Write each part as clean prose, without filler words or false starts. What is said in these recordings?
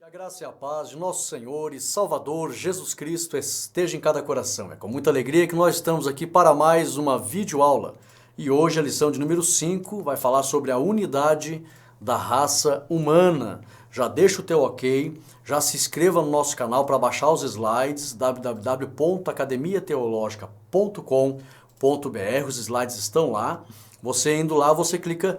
Que a graça e a paz de nosso Senhor e Salvador Jesus Cristo esteja em cada coração. É com muita alegria que nós estamos aqui para mais uma videoaula. E hoje a lição de número 5 vai falar sobre a unidade da raça humana. Já deixa o teu ok, já se inscreva no nosso canal para baixar os slides, www.academiateologica.com.br. Os slides estão lá. Você indo lá, você clica.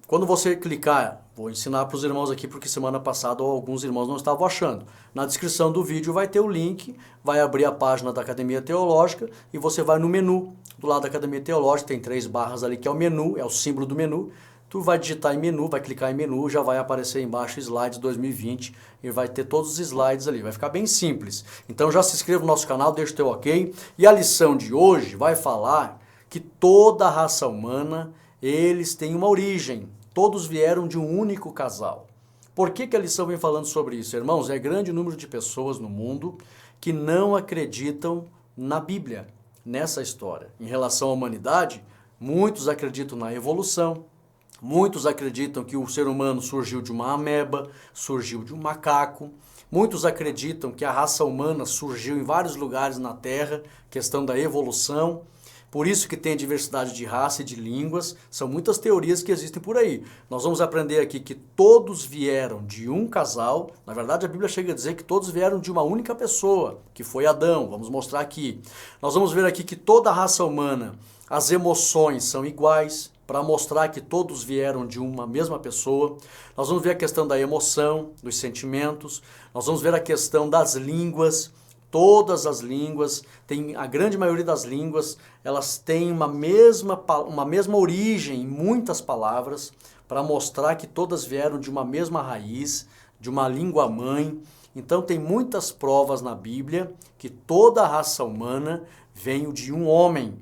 Quando você clicar, vou ensinar para os irmãos aqui, porque semana passada alguns irmãos não estavam achando. Na descrição do vídeo vai ter o link, vai abrir a página da Academia Teológica e você vai no menu do lado da Academia Teológica, tem 3 barras ali que é o menu, é o símbolo do menu. Tu vai digitar em menu, vai clicar em menu, já vai aparecer embaixo slides 2020 e vai ter todos os slides ali, vai ficar bem simples. Então já se inscreva no nosso canal, deixa o teu ok. E a lição de hoje vai falar que toda a raça humana, eles têm uma origem. Todos vieram de um único casal. Por que a lição vem falando sobre isso? Irmãos, é grande o número de pessoas no mundo que não acreditam na Bíblia, nessa história. Em relação à humanidade, muitos acreditam na evolução, muitos acreditam que o ser humano surgiu de uma ameba, surgiu de um macaco, muitos acreditam que a raça humana surgiu em vários lugares na Terra, questão da evolução. Por isso que tem diversidade de raça e de línguas, são muitas teorias que existem por aí. Nós vamos aprender aqui que todos vieram de um casal, na verdade a Bíblia chega a dizer que todos vieram de uma única pessoa, que foi Adão, vamos mostrar aqui. Nós vamos ver aqui que toda a raça humana, as emoções são iguais, para mostrar que todos vieram de uma mesma pessoa. Nós vamos ver a questão da emoção, dos sentimentos, nós vamos ver a questão das línguas. Todas as línguas, a grande maioria das línguas, elas têm uma mesma origem em muitas palavras, para mostrar que todas vieram de uma mesma raiz, de uma língua mãe. Então tem muitas provas na Bíblia que toda a raça humana veio de um homem,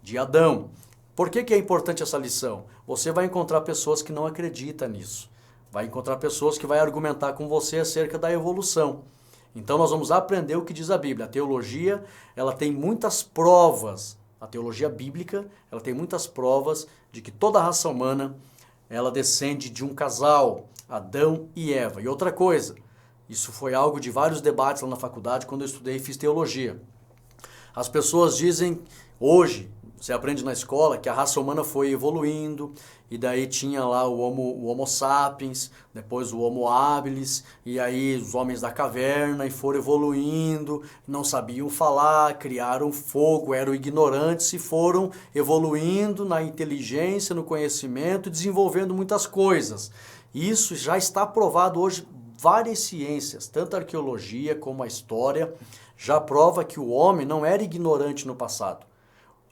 de Adão. Por que é importante essa lição? Você vai encontrar pessoas que não acreditam nisso. Vai encontrar pessoas que vão argumentar com você acerca da evolução. Então nós vamos aprender o que diz a Bíblia. A teologia, ela tem muitas provas. A teologia bíblica, ela tem muitas provas de que toda a raça humana, ela descende de um casal, Adão e Eva. E outra coisa, isso foi algo de vários debates lá na faculdade, quando eu estudei e fiz teologia. As pessoas dizem, hoje, você aprende na escola que a raça humana foi evoluindo, e daí tinha lá o Homo sapiens, depois o Homo habilis, e aí os homens da caverna, e foram evoluindo, não sabiam falar, criaram fogo, eram ignorantes, e foram evoluindo na inteligência, no conhecimento, desenvolvendo muitas coisas. Isso já está provado hoje, várias ciências, tanto a arqueologia como a história, já prova que o homem não era ignorante no passado.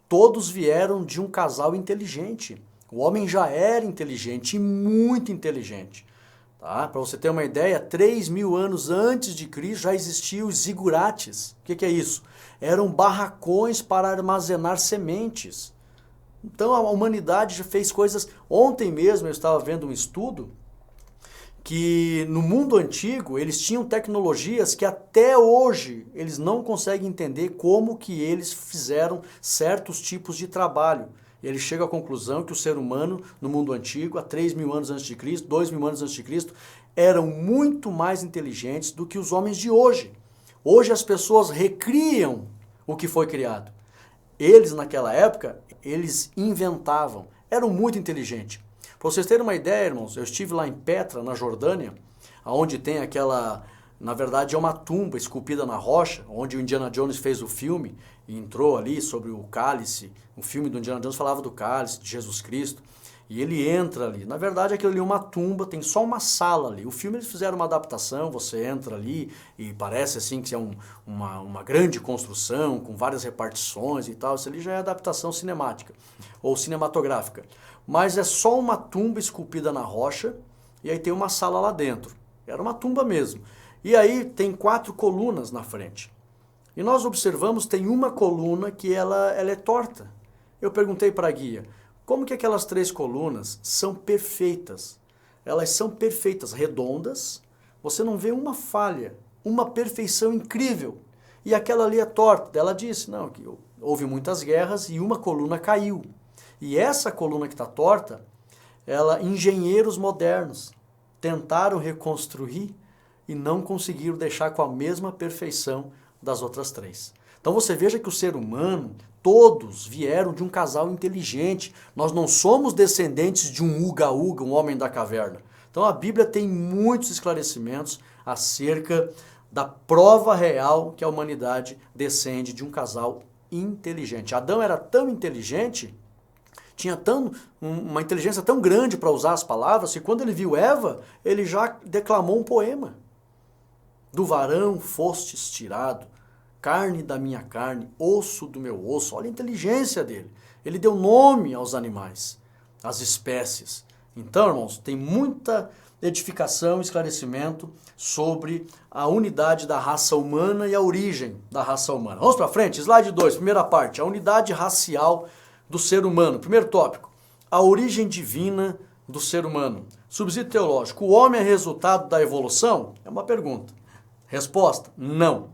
Todos vieram de um casal inteligente. O homem já era inteligente e muito inteligente. Tá? Para você ter uma ideia, 3.000 anos antes de Cristo já existiam os zigurates. O que é isso? Eram barracões para armazenar sementes. Então a humanidade já fez coisas... Ontem mesmo eu estava vendo um estudo que no mundo antigo eles tinham tecnologias que até hoje eles não conseguem entender como que eles fizeram certos tipos de trabalho. Ele chega à conclusão que o ser humano no mundo antigo, há 3.000 anos antes de Cristo, 2.000 anos antes de Cristo, eram muito mais inteligentes do que os homens de hoje. Hoje as pessoas recriam o que foi criado. Eles naquela época, eles inventavam, eram muito inteligentes. Para vocês terem uma ideia, irmãos, eu estive lá em Petra, na Jordânia, onde tem aquela, na verdade é uma tumba esculpida na rocha, onde o Indiana Jones fez o filme, e entrou ali sobre o cálice, o filme do Indiana Jones falava do cálice, de Jesus Cristo, e ele entra ali. Na verdade aquilo ali é uma tumba, tem só uma sala ali. O filme eles fizeram uma adaptação, você entra ali e parece assim que é uma grande construção, com várias repartições e tal, isso ali já é adaptação cinemática, ou cinematográfica. Mas é só uma tumba esculpida na rocha, e aí tem uma sala lá dentro. Era uma tumba mesmo. E aí tem 4 colunas na frente. E nós observamos, tem uma coluna que ela é torta. Eu perguntei para a guia, como que aquelas 3 colunas são perfeitas? Elas são perfeitas, redondas, você não vê uma falha, uma perfeição incrível. E aquela ali é torta. Ela disse, não, que houve muitas guerras e uma coluna caiu. E essa coluna que está torta, engenheiros modernos tentaram reconstruir e não conseguiram deixar com a mesma perfeição das outras 3. Então você veja que o ser humano, todos vieram de um casal inteligente. Nós não somos descendentes de um uga-uga, um homem da caverna. Então a Bíblia tem muitos esclarecimentos acerca da prova real que a humanidade descende de um casal inteligente. Adão era tão inteligente, tinha uma inteligência tão grande para usar as palavras, que quando ele viu Eva, ele já declamou um poema. Do varão fostes tirado, carne da minha carne, osso do meu osso. Olha a inteligência dele. Ele deu nome aos animais, às espécies. Então, irmãos, tem muita edificação e esclarecimento sobre a unidade da raça humana e a origem da raça humana. Vamos para frente, slide 2, primeira parte, a unidade racial do ser humano. Primeiro tópico, a origem divina do ser humano. Subsídio teológico, o homem é resultado da evolução? É uma pergunta. Resposta, não.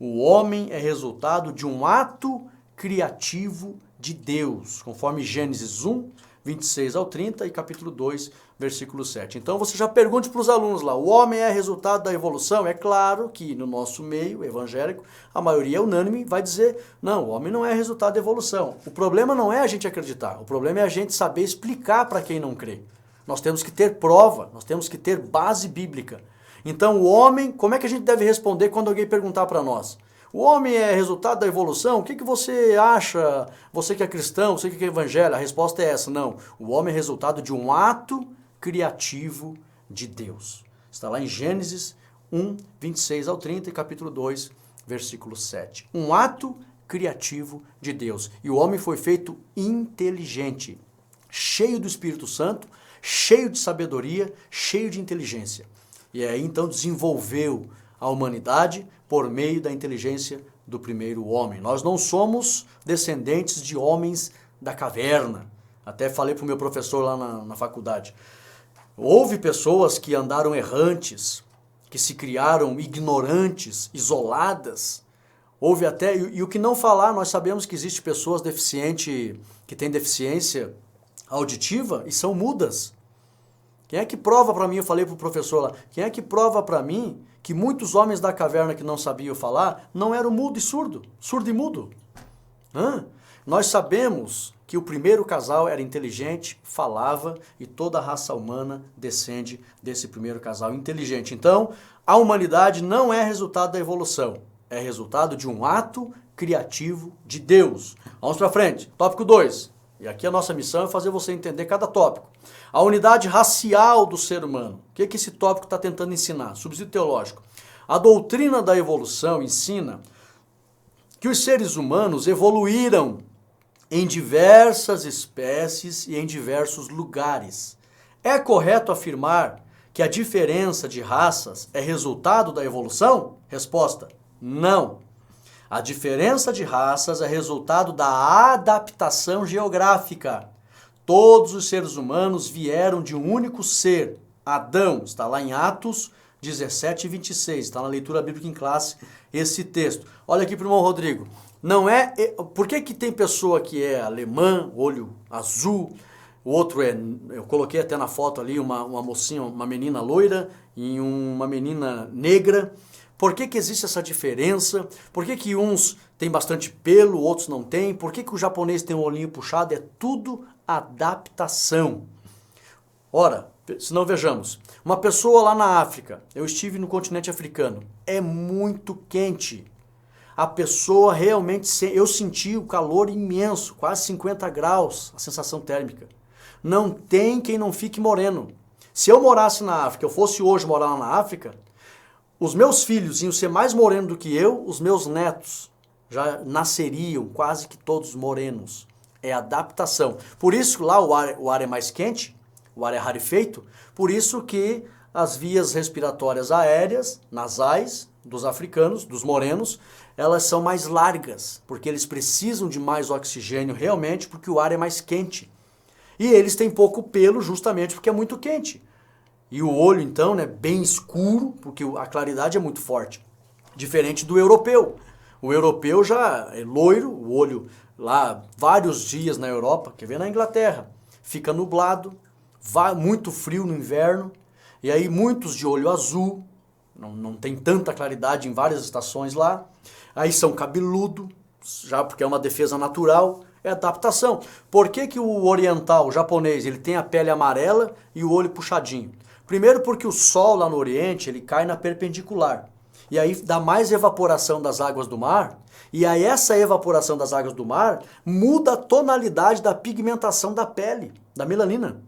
O homem é resultado de um ato criativo de Deus, conforme Gênesis 1, 26 ao 30 e capítulo 2, versículo 7. Então você já pergunte para os alunos lá, o homem é resultado da evolução? É claro que no nosso meio evangélico, a maioria unânime vai dizer, não, o homem não é resultado da evolução. O problema não é a gente acreditar, o problema é a gente saber explicar para quem não crê. Nós temos que ter prova, nós temos que ter base bíblica. Então o homem, como é que a gente deve responder quando alguém perguntar para nós? O homem é resultado da evolução? O que você acha? Você que é cristão, você que é evangélico? A resposta é essa, não. O homem é resultado de um ato criativo de Deus. Está lá em Gênesis 1, 26 ao 30 e capítulo 2, versículo 7. Um ato criativo de Deus. E o homem foi feito inteligente, cheio do Espírito Santo, cheio de sabedoria, cheio de inteligência. E aí então desenvolveu a humanidade por meio da inteligência do primeiro homem. Nós não somos descendentes de homens da caverna. Até falei para o meu professor lá na faculdade. Houve pessoas que andaram errantes, que se criaram ignorantes, isoladas. Houve até, e o que não falar, nós sabemos que existe pessoas deficientes, que têm deficiência auditiva e são mudas. Quem é que prova para mim, eu falei para o professor lá, quem é que prova para mim que muitos homens da caverna que não sabiam falar não eram mudo e surdo e mudo? Nós sabemos que o primeiro casal era inteligente, falava, e toda a raça humana descende desse primeiro casal inteligente. Então, a humanidade não é resultado da evolução, é resultado de um ato criativo de Deus. Vamos para frente. Tópico 2. E aqui a nossa missão é fazer você entender cada tópico. A unidade racial do ser humano. O que esse tópico está tentando ensinar? Subsídio teológico. A doutrina da evolução ensina que os seres humanos evoluíram em diversas espécies e em diversos lugares. É correto afirmar que a diferença de raças é resultado da evolução? Resposta: não. A diferença de raças é resultado da adaptação geográfica. Todos os seres humanos vieram de um único ser, Adão. Está lá em Atos 17 e 26, está na leitura bíblica em classe esse texto. Olha aqui para o irmão Rodrigo. Não é, por que tem pessoa que é alemã, olho azul, o outro é, eu coloquei até na foto ali uma mocinha, uma menina loira e uma menina negra. Por que existe essa diferença? Por que uns têm bastante pelo, outros não têm? Por que o japonês tem um olhinho puxado? É tudo adaptação. Ora, se não vejamos, uma pessoa lá na África, eu estive no continente africano, é muito quente. A pessoa realmente, eu senti o calor imenso, quase 50 graus, a sensação térmica. Não tem quem não fique moreno. Se eu morasse na África, eu fosse hoje morar lá na África, os meus filhos iam ser mais morenos do que eu, os meus netos já nasceriam quase que todos morenos. É adaptação. Por isso lá o ar é mais quente, o ar é rarefeito, por isso que as vias respiratórias aéreas, nasais, dos africanos, dos morenos, elas são mais largas, porque eles precisam de mais oxigênio realmente, porque o ar é mais quente. E eles têm pouco pelo justamente porque é muito quente. E o olho, então, né, bem escuro, porque a claridade é muito forte. Diferente do europeu. O europeu já é loiro, o olho lá vários dias na Europa, quer ver na Inglaterra, fica nublado, muito frio no inverno, e aí muitos de olho azul, não tem tanta claridade em várias estações lá. Aí são cabeludo, já porque é uma defesa natural, é adaptação. Por que que o oriental, o japonês, ele tem a pele amarela e o olho puxadinho? Primeiro porque o sol lá no Oriente, ele cai na perpendicular. E aí dá mais evaporação das águas do mar, e aí essa evaporação das águas do mar muda a tonalidade da pigmentação da pele, da melanina.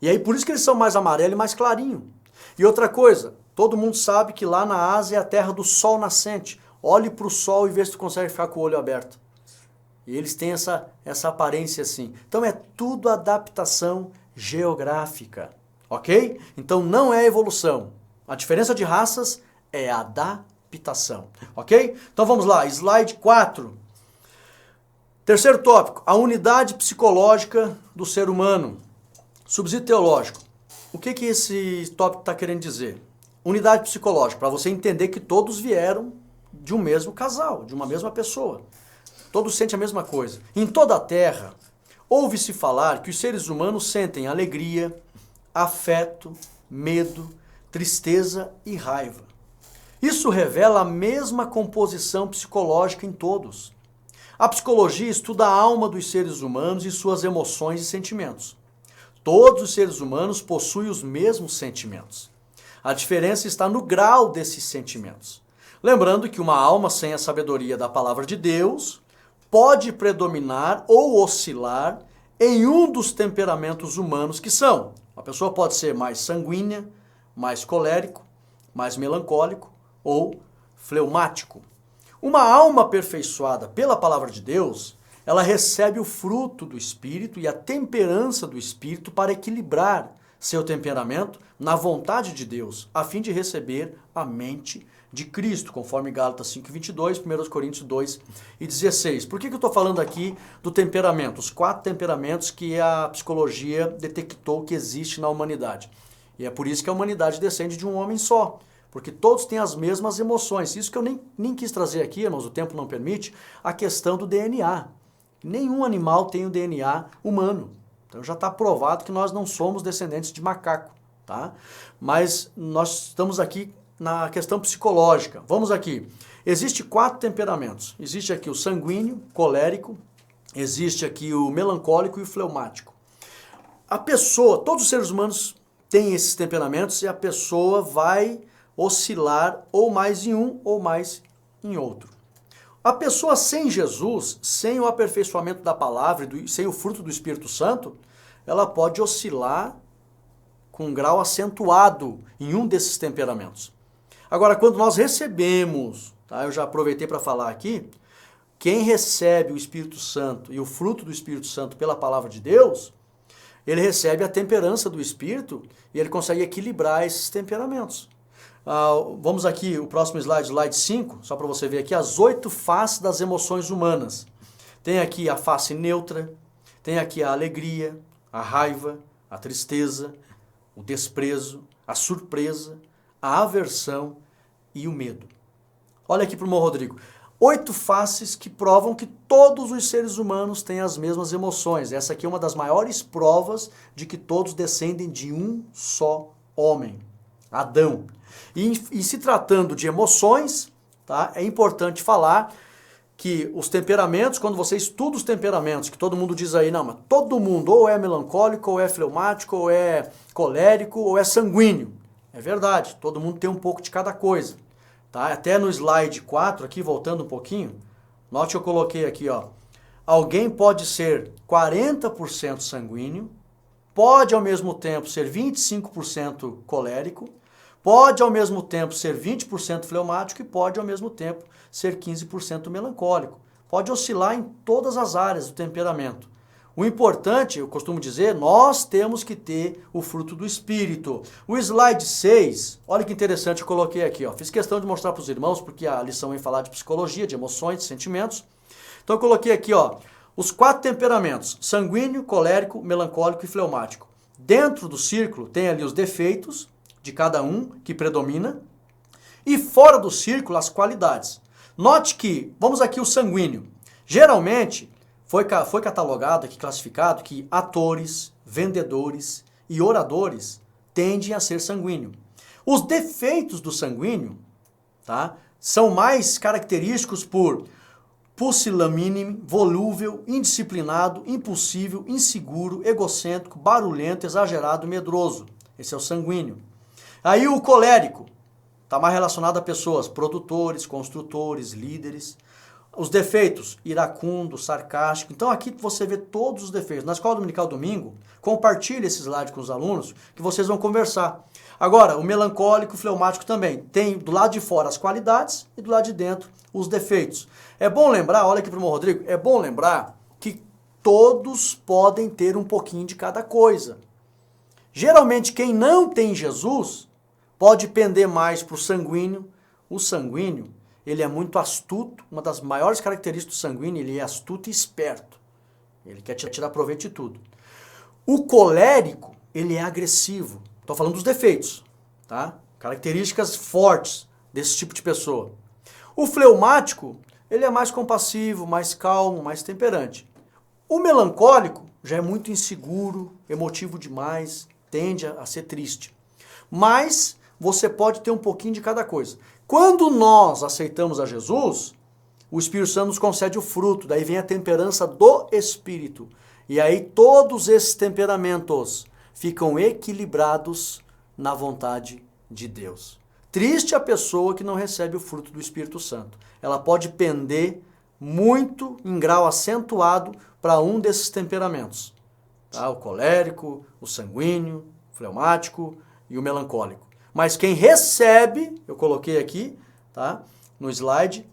E aí por isso que eles são mais amarelo e mais clarinho. E outra coisa, todo mundo sabe que lá na Ásia é a terra do sol nascente. Olhe para o sol e vê se tu consegue ficar com o olho aberto. E eles têm essa aparência assim. Então é tudo adaptação geográfica, ok? Então não é evolução. A diferença de raças é adaptação, ok? Então vamos lá, slide 4. Terceiro tópico, a unidade psicológica do ser humano. Subsídio teológico. O que que esse tópico está querendo dizer? Unidade psicológica, para você entender que todos vieram de um mesmo casal, de uma mesma pessoa. Todos sentem a mesma coisa. Em toda a Terra, ouve-se falar que os seres humanos sentem alegria, afeto, medo, tristeza e raiva. Isso revela a mesma composição psicológica em todos. A psicologia estuda a alma dos seres humanos e suas emoções e sentimentos. Todos os seres humanos possuem os mesmos sentimentos. A diferença está no grau desses sentimentos. Lembrando que uma alma sem a sabedoria da palavra de Deus pode predominar ou oscilar em um dos temperamentos humanos que são. A pessoa pode ser mais sanguínea, mais colérico, mais melancólico ou fleumático. Uma alma aperfeiçoada pela palavra de Deus, ela recebe o fruto do Espírito e a temperança do Espírito para equilibrar seu temperamento na vontade de Deus, a fim de receber a mente de Cristo, conforme Gálatas 5:22, 1 Coríntios 2:16. Por que eu estou falando aqui do temperamento? Os 4 temperamentos que a psicologia detectou que existe na humanidade. E é por isso que a humanidade descende de um homem só, porque todos têm as mesmas emoções. Isso que eu nem quis trazer aqui, irmãos, o tempo não permite, a questão do DNA. Nenhum animal tem o DNA humano. Então já está provado que nós não somos descendentes de macaco, tá? Mas nós estamos aqui na questão psicológica. Vamos aqui. Existem 4 temperamentos. Existe aqui o sanguíneo, colérico, existe aqui o melancólico e o fleumático. A pessoa, todos os seres humanos têm esses temperamentos e a pessoa vai oscilar ou mais em um ou mais em outro. A pessoa sem Jesus, sem o aperfeiçoamento da palavra, sem o fruto do Espírito Santo, ela pode oscilar com um grau acentuado em um desses temperamentos. Agora, quando nós recebemos, tá, eu já aproveitei para falar aqui, quem recebe o Espírito Santo e o fruto do Espírito Santo pela palavra de Deus, ele recebe a temperança do Espírito e ele consegue equilibrar esses temperamentos. Vamos aqui, o próximo slide, slide 5, só para você ver aqui, as 8 faces das emoções humanas. Tem aqui a face neutra, tem aqui a alegria, a raiva, a tristeza, o desprezo, a surpresa, a aversão e o medo. Olha aqui para o irmão Rodrigo. 8 faces que provam que todos os seres humanos têm as mesmas emoções. Essa aqui é uma das maiores provas de que todos descendem de um só homem, Adão. E se tratando de emoções, tá, é importante falar que os temperamentos, quando você estuda os temperamentos, que todo mundo diz aí, não, mas todo mundo ou é melancólico, ou é fleumático, ou é colérico, ou é sanguíneo. É verdade, todo mundo tem um pouco de cada coisa. Tá? Até no slide 4, aqui voltando um pouquinho, note que eu coloquei aqui, ó, alguém pode ser 40% sanguíneo, pode ao mesmo tempo ser 25% colérico, pode ao mesmo tempo ser 20% fleumático e pode ao mesmo tempo ser 15% melancólico. Pode oscilar em todas as áreas do temperamento. O importante, eu costumo dizer, nós temos que ter o fruto do Espírito. O slide 6, olha que interessante, eu coloquei aqui, ó. Fiz questão de mostrar para os irmãos, porque a lição vem falar de psicologia, de emoções, de sentimentos. Então eu coloquei aqui, ó, os 4 temperamentos, sanguíneo, colérico, melancólico e fleumático. Dentro do círculo tem ali os defeitos de cada um que predomina e fora do círculo as qualidades. Note que, vamos aqui o sanguíneo, geralmente foi catalogado aqui, classificado que atores, vendedores e oradores tendem a ser sanguíneo. Os defeitos do sanguíneo, tá, são mais característicos por pusilânime, volúvel, indisciplinado, impulsivo, inseguro, egocêntrico, barulhento, exagerado, medroso. Esse é o sanguíneo. Aí o colérico está mais relacionado a pessoas, produtores, construtores, líderes. Os defeitos, iracundo, sarcástico. Então aqui você vê todos os defeitos. Na Escola Dominical Domingo, compartilhe esse slide com os alunos que vocês vão conversar. Agora, o melancólico, o fleumático também. Tem do lado de fora as qualidades e do lado de dentro os defeitos. É bom lembrar, olha aqui para o irmão Rodrigo, é bom lembrar que todos podem ter um pouquinho de cada coisa. Geralmente quem não tem Jesus pode pender mais para o sanguíneo. O sanguíneo, ele é muito astuto, uma das maiores características do sanguíneo, ele é astuto e esperto. Ele quer tirar proveito de tudo. O colérico, ele é agressivo. Estou falando dos defeitos, tá? Características fortes desse tipo de pessoa. O fleumático, ele é mais compassivo, mais calmo, mais temperante. O melancólico já é muito inseguro, emotivo demais, tende a ser triste. Mas você pode ter um pouquinho de cada coisa. Quando nós aceitamos a Jesus, o Espírito Santo nos concede o fruto, daí vem a temperança do Espírito. E aí todos esses temperamentos ficam equilibrados na vontade de Deus. Triste a pessoa que não recebe o fruto do Espírito Santo. Ela pode pender muito em grau acentuado para um desses temperamentos. Tá? O colérico, o sanguíneo, o fleumático e o melancólico. Mas quem recebe, eu coloquei aqui, tá? No slide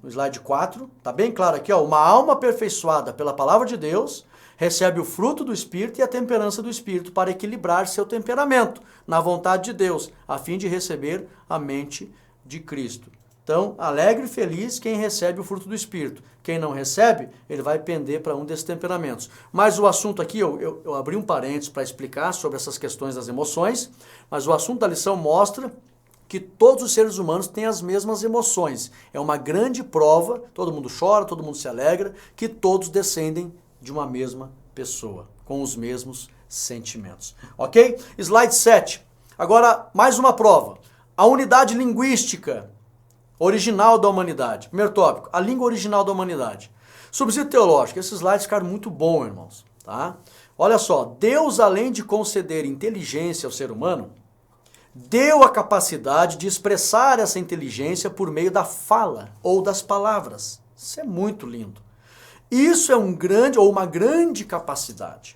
4, tá bem claro aqui, ó, uma alma aperfeiçoada pela palavra de Deus recebe o fruto do Espírito e a temperança do Espírito para equilibrar seu temperamento na vontade de Deus, a fim de receber a mente de Cristo. Então, alegre e feliz quem recebe o fruto do Espírito. Quem não recebe, ele vai pender para um desses temperamentos. Mas o assunto aqui, eu abri um parênteses para explicar sobre essas questões das emoções, mas o assunto da lição mostra que todos os seres humanos têm as mesmas emoções. É uma grande prova, todo mundo chora, todo mundo se alegra, que todos descendem de uma mesma pessoa, com os mesmos sentimentos. Ok? Slide 7. Agora, mais uma prova. A unidade linguística original da humanidade. Primeiro tópico, a língua original da humanidade. Subsídio teológico. Esses slides ficaram muito bons, irmãos. Tá? Olha só, Deus, além de conceder inteligência ao ser humano, deu a capacidade de expressar essa inteligência por meio da fala ou das palavras. Isso é muito lindo. Isso é uma grande capacidade.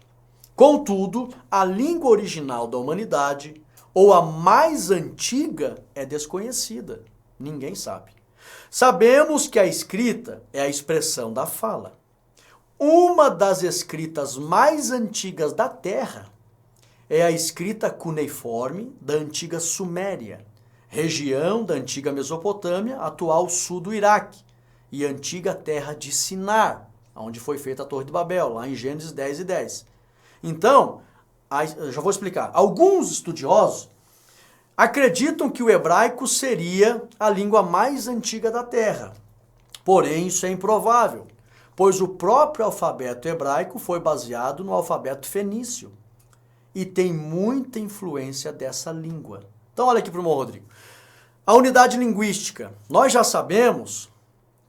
Contudo, a língua original da humanidade, ou a mais antiga, é desconhecida. Ninguém sabe. Sabemos que a escrita é a expressão da fala. Uma das escritas mais antigas da Terra é a escrita cuneiforme da antiga Suméria, região da antiga Mesopotâmia, atual sul do Iraque, e antiga terra de Sinar, onde foi feita a Torre de Babel, lá em Gênesis 10:10. Então, eu já vou explicar. Alguns estudiosos acreditam que o hebraico seria a língua mais antiga da Terra. Porém, isso é improvável, pois o próprio alfabeto hebraico foi baseado no alfabeto fenício e tem muita influência dessa língua. Então, olha aqui para o irmão Rodrigo. A unidade linguística. Nós já sabemos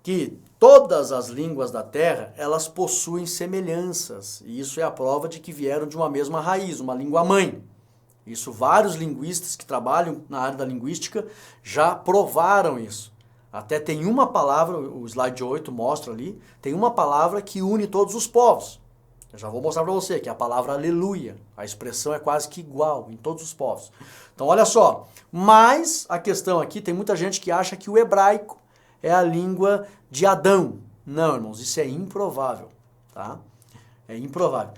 que todas as línguas da Terra, elas possuem semelhanças, e isso é a prova de que vieram de uma mesma raiz, uma língua-mãe. Isso vários linguistas que trabalham na área da linguística já provaram isso. Até tem uma palavra, o slide 8 mostra ali, tem uma palavra que une todos os povos. Eu já vou mostrar para você, que é a palavra aleluia. A expressão é quase que igual em todos os povos. Então olha só, mas a questão aqui, tem muita gente que acha que o hebraico é a língua de Adão. Não, irmãos, isso é improvável, tá? É improvável.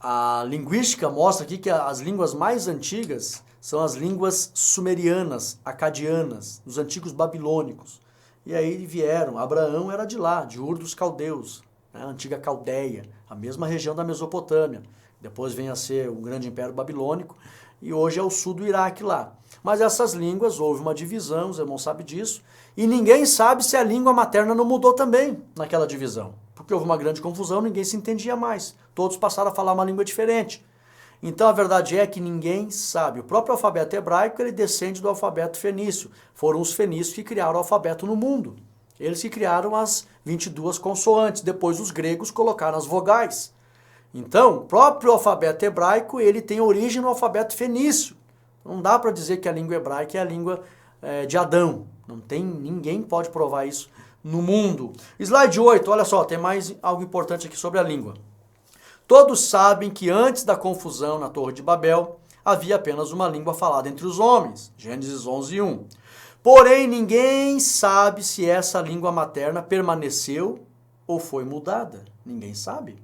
A linguística mostra aqui que as línguas mais antigas são as línguas sumerianas, acadianas, dos antigos babilônicos. E aí vieram, Abraão era de lá, de Ur dos Caldeus, né? A antiga Caldeia, a mesma região da Mesopotâmia. Depois vem a ser um grande império babilônico e hoje é o sul do Iraque lá. Mas essas línguas, houve uma divisão, os irmãos sabem disso, e ninguém sabe se a língua materna não mudou também naquela divisão. Porque houve uma grande confusão, ninguém se entendia mais. Todos passaram a falar uma língua diferente. Então a verdade é que ninguém sabe. O próprio alfabeto hebraico ele descende do alfabeto fenício. Foram os fenícios que criaram o alfabeto no mundo. Eles que criaram as 22 consoantes. Depois os gregos colocaram as vogais. Então, o próprio alfabeto hebraico ele tem origem no alfabeto fenício. Não dá para dizer que a língua hebraica é a língua de Adão. Ninguém pode provar isso no mundo. Slide 8, olha só, tem mais algo importante aqui sobre a língua. Todos sabem que antes da confusão na Torre de Babel, havia apenas uma língua falada entre os homens. Gênesis 11, 1. Porém, ninguém sabe se essa língua materna permaneceu ou foi mudada. Ninguém sabe.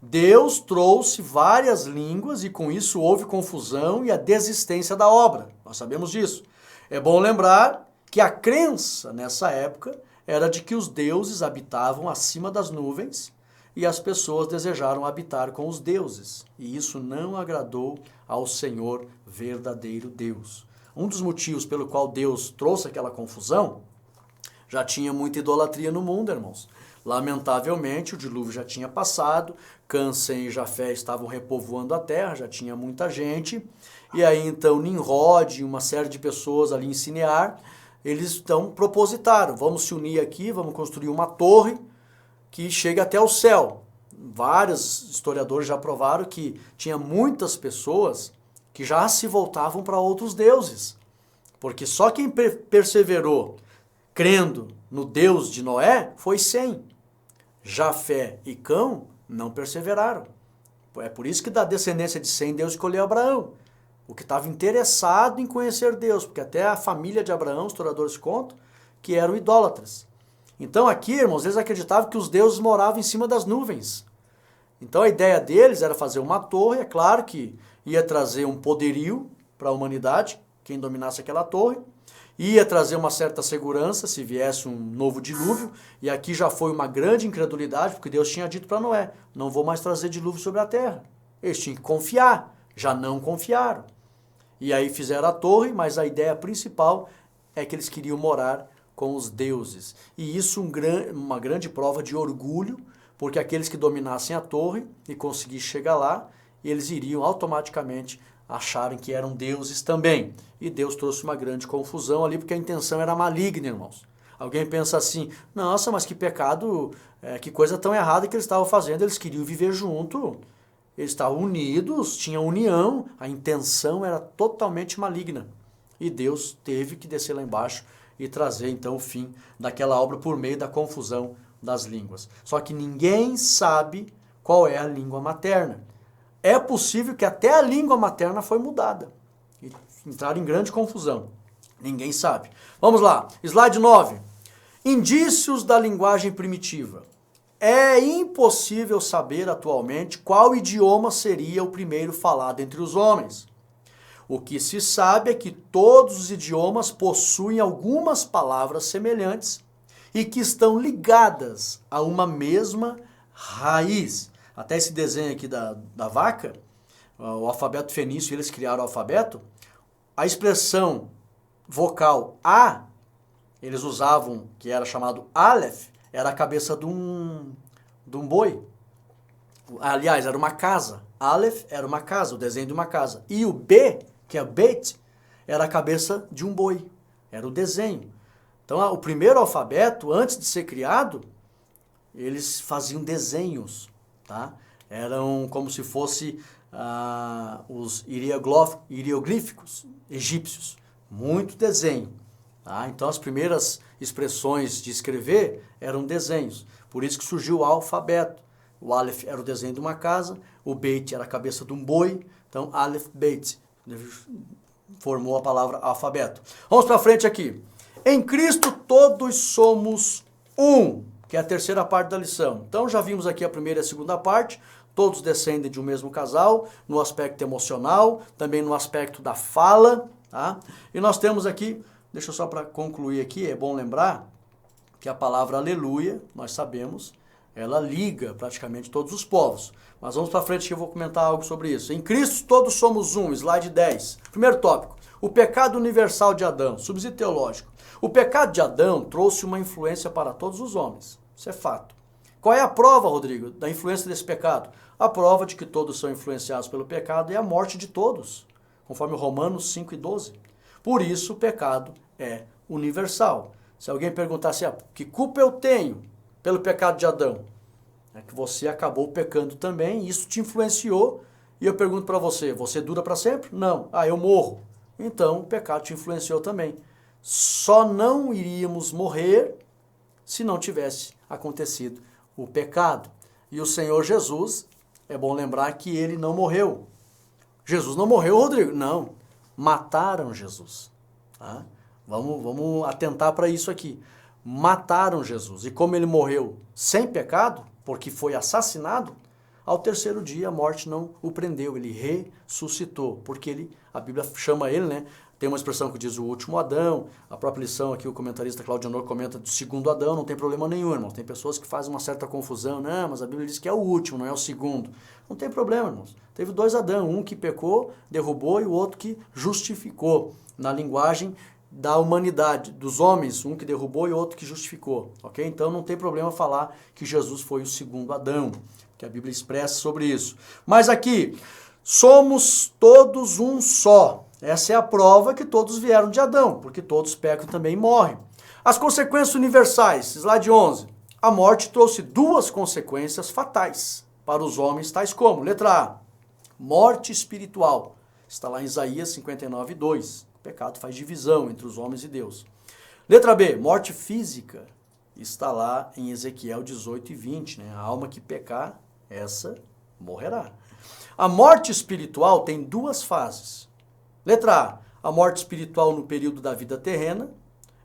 Deus trouxe várias línguas e com isso houve confusão e a desistência da obra. Nós sabemos disso. É bom lembrar que a crença nessa época era de que os deuses habitavam acima das nuvens e as pessoas desejaram habitar com os deuses. E isso não agradou ao Senhor verdadeiro Deus. Um dos motivos pelo qual Deus trouxe aquela confusão, já tinha muita idolatria no mundo, irmãos. Lamentavelmente, o dilúvio já tinha passado, Cã, Sem e Jafé estavam repovoando a terra, já tinha muita gente. E aí então Nimrod e uma série de pessoas ali em Sinear, eles então propositaram, vamos se unir aqui, vamos construir uma torre que chega até o céu. Vários historiadores já provaram que tinha muitas pessoas que já se voltavam para outros deuses. Porque só quem perseverou crendo no Deus de Noé foi Sem. Jafé e Cão não perseveraram. É por isso que da descendência de Sem, Deus escolheu Abraão. O que estava interessado em conhecer Deus, porque até a família de Abraão, os historiadores contam, que eram idólatras. Então aqui, irmãos, eles acreditavam que os deuses moravam em cima das nuvens. Então a ideia deles era fazer uma torre, é claro que ia trazer um poderio para a humanidade, quem dominasse aquela torre, ia trazer uma certa segurança se viesse um novo dilúvio, e aqui já foi uma grande incredulidade, porque Deus tinha dito para Noé, não vou mais trazer dilúvio sobre a terra. Eles tinham que confiar, já não confiaram. E aí fizeram a torre, mas a ideia principal é que eles queriam morar com os deuses. E isso uma grande prova de orgulho, porque aqueles que dominassem a torre e conseguissem chegar lá, eles iriam automaticamente acharem que eram deuses também. E Deus trouxe uma grande confusão ali, porque a intenção era maligna, irmãos. Alguém pensa assim, nossa, mas que pecado, que coisa tão errada que eles estavam fazendo, eles queriam viver junto, eles estavam unidos, tinham união, a intenção era totalmente maligna. E Deus teve que descer lá embaixo e trazer então o fim daquela obra por meio da confusão das línguas. Só que ninguém sabe qual é a língua materna. É possível que até a língua materna foi mudada. E entraram em grande confusão. Ninguém sabe. Vamos lá, slide 9. Indícios da linguagem primitiva. É impossível saber atualmente qual idioma seria o primeiro falado entre os homens. O que se sabe é que todos os idiomas possuem algumas palavras semelhantes e que estão ligadas a uma mesma raiz. Até esse desenho aqui da vaca, o alfabeto fenício, eles criaram o alfabeto, a expressão vocal A, eles usavam, que era chamado Aleph, era a cabeça de um boi. Aliás, era uma casa. Aleph era uma casa, o desenho de uma casa. E o B, que é Beit, era a cabeça de um boi. Era o desenho. Então, o primeiro alfabeto, antes de ser criado, eles faziam desenhos, tá? Eram como se fosse os hieroglíficos egípcios. Muito desenho. Tá? Então, as primeiras expressões de escrever eram desenhos. Por isso que surgiu o alfabeto. O Aleph era o desenho de uma casa, o Beit era a cabeça de um boi. Então, Aleph, Beit, formou a palavra alfabeto. Vamos para frente aqui. Em Cristo todos somos um, que é a terceira parte da lição. Então, já vimos aqui a primeira e a segunda parte. Todos descendem de um mesmo casal, no aspecto emocional, também no aspecto da fala. Tá? E nós temos aqui, deixa eu só para concluir aqui, é bom lembrar que a palavra aleluia, nós sabemos, ela liga praticamente todos os povos. Mas vamos para frente que eu vou comentar algo sobre isso. Em Cristo todos somos um, slide 10. Primeiro tópico, o pecado universal de Adão, subsídio teológico. O pecado de Adão trouxe uma influência para todos os homens, isso é fato. Qual é a prova, Rodrigo, da influência desse pecado? A prova de que todos são influenciados pelo pecado é a morte de todos, conforme Romanos 5:12. Por isso o pecado é universal. Se alguém perguntasse, que culpa eu tenho pelo pecado de Adão? É que você acabou pecando também, isso te influenciou, e eu pergunto para você, você dura para sempre? Não. Eu morro. Então o pecado te influenciou também. Só não iríamos morrer se não tivesse acontecido o pecado. E o Senhor Jesus, é bom lembrar que ele não morreu. Jesus não morreu, Rodrigo? Não. Mataram Jesus. Tá? Vamos atentar para isso aqui. Mataram Jesus. E como ele morreu sem pecado, porque foi assassinado, ao terceiro dia a morte não o prendeu, ele ressuscitou, porque a Bíblia chama ele, né? Tem uma expressão que diz o último Adão, a própria lição aqui, o comentarista Claudio Honor comenta do segundo Adão, não tem problema nenhum, irmãos. Tem pessoas que fazem uma certa confusão, não, mas a Bíblia diz que é o último, não é o segundo. Não tem problema, irmãos. Teve dois Adão, um que pecou, derrubou, e o outro que justificou, na linguagem da humanidade, dos homens, um que derrubou e outro que justificou, ok? Então não tem problema falar que Jesus foi o segundo Adão, que a Bíblia expressa sobre isso. Mas aqui, somos todos um só. Essa é a prova que todos vieram de Adão, porque todos pecam e também morrem. As consequências universais, slide 11. A morte trouxe duas consequências fatais para os homens, tais como, letra A, morte espiritual. Está lá em Isaías 59:2. O pecado faz divisão entre os homens e Deus. Letra B, morte física. Está lá em Ezequiel 18:20. Né? A alma que pecar, essa morrerá. A morte espiritual tem duas fases. Letra A, a morte espiritual no período da vida terrena.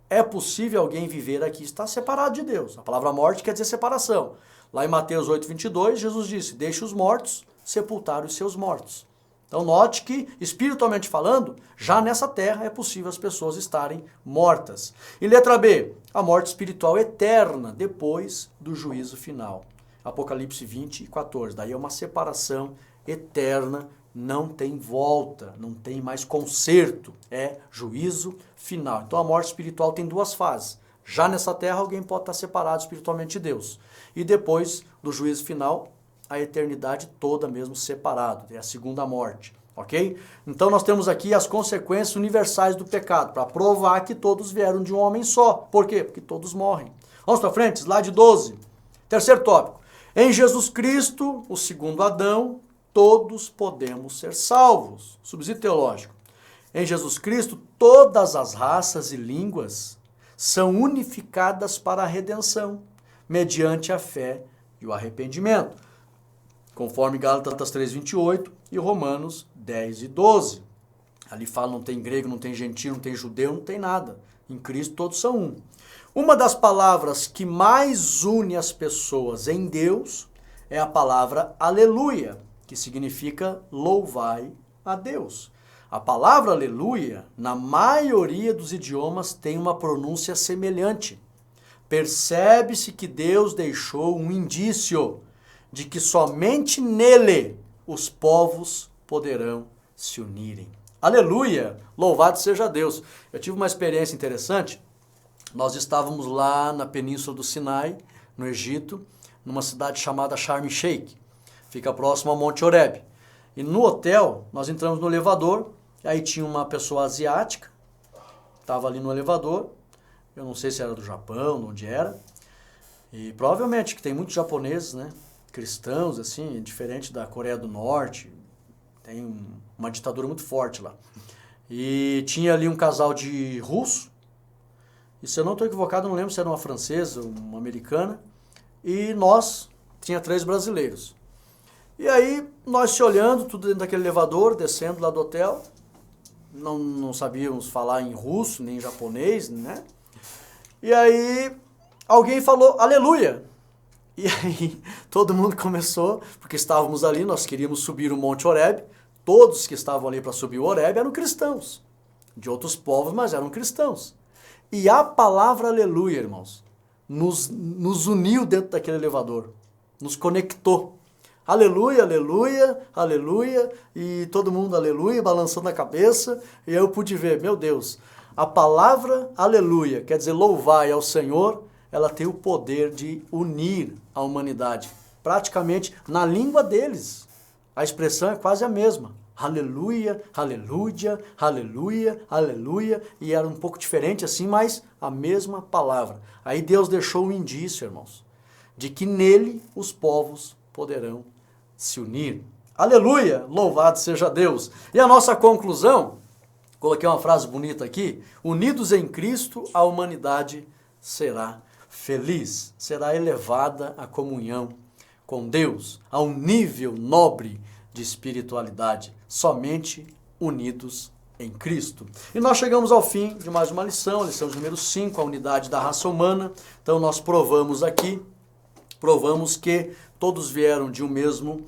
É possível alguém viver aqui e estar separado de Deus. A palavra morte quer dizer separação. Lá em Mateus 8:22, Jesus disse, deixe os mortos sepultar os seus mortos. Então note que, espiritualmente falando, já nessa terra é possível as pessoas estarem mortas. E letra B, a morte espiritual eterna depois do juízo final. Apocalipse 20:14. Daí é uma separação eterna, não tem volta, não tem mais conserto, é juízo final. Então a morte espiritual tem duas fases. Já nessa terra alguém pode estar separado espiritualmente de Deus. E depois do juízo final, a eternidade toda mesmo separado, é a segunda morte, ok? Então nós temos aqui as consequências universais do pecado, para provar que todos vieram de um homem só. Por quê? Porque todos morrem. Vamos para frente, slide 12. Terceiro tópico. Em Jesus Cristo, o segundo Adão, todos podemos ser salvos. Subsídio teológico. Em Jesus Cristo, todas as raças e línguas são unificadas para a redenção, mediante a fé e o arrependimento, conforme Gálatas 3:28 e Romanos 10:12. Ali fala, não tem grego, não tem gentio, não tem judeu, não tem nada. Em Cristo todos são um. Uma das palavras que mais une as pessoas em Deus é a palavra aleluia, que significa louvai a Deus. A palavra aleluia, na maioria dos idiomas, tem uma pronúncia semelhante. Percebe-se que Deus deixou um indício de que somente nele os povos poderão se unirem. Aleluia! Louvado seja Deus! Eu tive uma experiência interessante. Nós estávamos lá na Península do Sinai, no Egito, numa cidade chamada Sharm el-Sheikh. Fica próximo ao Monte Horebe. E no hotel, nós entramos no elevador, e aí tinha uma pessoa asiática, estava ali no elevador, eu não sei se era do Japão, de onde era, e provavelmente que tem muitos japoneses, né, cristãos, assim, diferente da Coreia do Norte, tem uma ditadura muito forte lá. E tinha ali um casal de russo, e se eu não estou equivocado, não lembro se era uma francesa ou uma americana, e nós, tinha 3 brasileiros. E aí, nós se olhando, tudo dentro daquele elevador, descendo lá do hotel, não sabíamos falar em russo, nem em japonês, né? E aí, alguém falou, aleluia! E aí, todo mundo começou, porque estávamos ali, nós queríamos subir o Monte Horebe, todos que estavam ali para subir o Horebe eram cristãos, de outros povos, mas eram cristãos. E a palavra aleluia, irmãos, nos uniu dentro daquele elevador, nos conectou. Aleluia, aleluia, aleluia, e todo mundo aleluia, balançando a cabeça, e eu pude ver, meu Deus, a palavra aleluia, quer dizer louvar ao Senhor, ela tem o poder de unir a humanidade. Praticamente na língua deles. A expressão é quase a mesma. Aleluia, aleluia, aleluia, aleluia. E era um pouco diferente assim, mas a mesma palavra. Aí Deus deixou um indício, irmãos, de que nele os povos poderão se unir. Aleluia, louvado seja Deus. E a nossa conclusão, coloquei uma frase bonita aqui, unidos em Cristo, a humanidade será feliz, será elevada à comunhão com Deus, a um nível nobre de espiritualidade, somente unidos em Cristo. E nós chegamos ao fim de mais uma lição, a lição número 5, a unidade da raça humana. Então nós provamos que todos vieram de um mesmo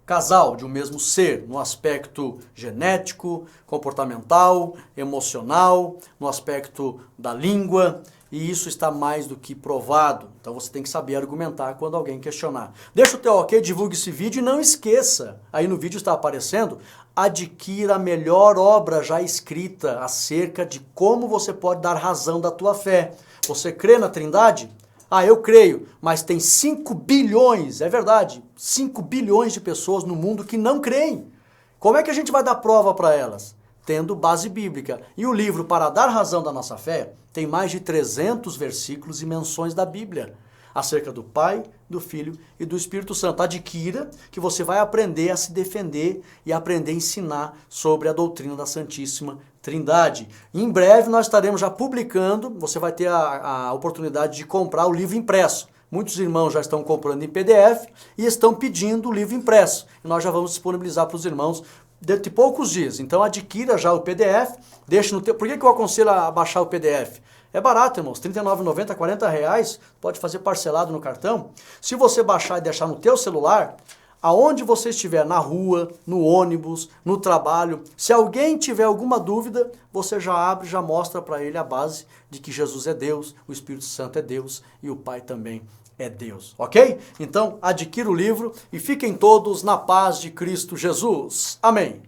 casal, de um mesmo ser, no aspecto genético, comportamental, emocional, no aspecto da língua, e isso está mais do que provado. Então você tem que saber argumentar quando alguém questionar. Deixa o teu ok, divulgue esse vídeo e não esqueça, aí no vídeo está aparecendo, adquira a melhor obra já escrita acerca de como você pode dar razão da tua fé. Você crê na Trindade? Ah, eu creio, mas tem 5 bilhões, é verdade, 5 bilhões de pessoas no mundo que não creem. Como é que a gente vai dar prova para elas? Tendo base bíblica. E o livro Para Dar Razão da Nossa Fé tem mais de 300 versículos e menções da Bíblia acerca do Pai, do Filho e do Espírito Santo. Adquira que você vai aprender a se defender e aprender a ensinar sobre a doutrina da Santíssima Trindade. Em breve nós estaremos já publicando, você vai ter a oportunidade de comprar o livro impresso. Muitos irmãos já estão comprando em PDF e estão pedindo o livro impresso. E nós já vamos disponibilizar para os irmãos dentro de poucos dias. Então adquira já o PDF, deixe no teu... Por que eu aconselho a baixar o PDF? É barato, irmãos, R$ 39,90, R$40, pode fazer parcelado no cartão. Se você baixar e deixar no teu celular, aonde você estiver, na rua, no ônibus, no trabalho, se alguém tiver alguma dúvida, você já abre, já mostra para ele a base de que Jesus é Deus, o Espírito Santo é Deus e o Pai também é Deus, ok? Então, adquira o livro e fiquem todos na paz de Cristo Jesus. Amém.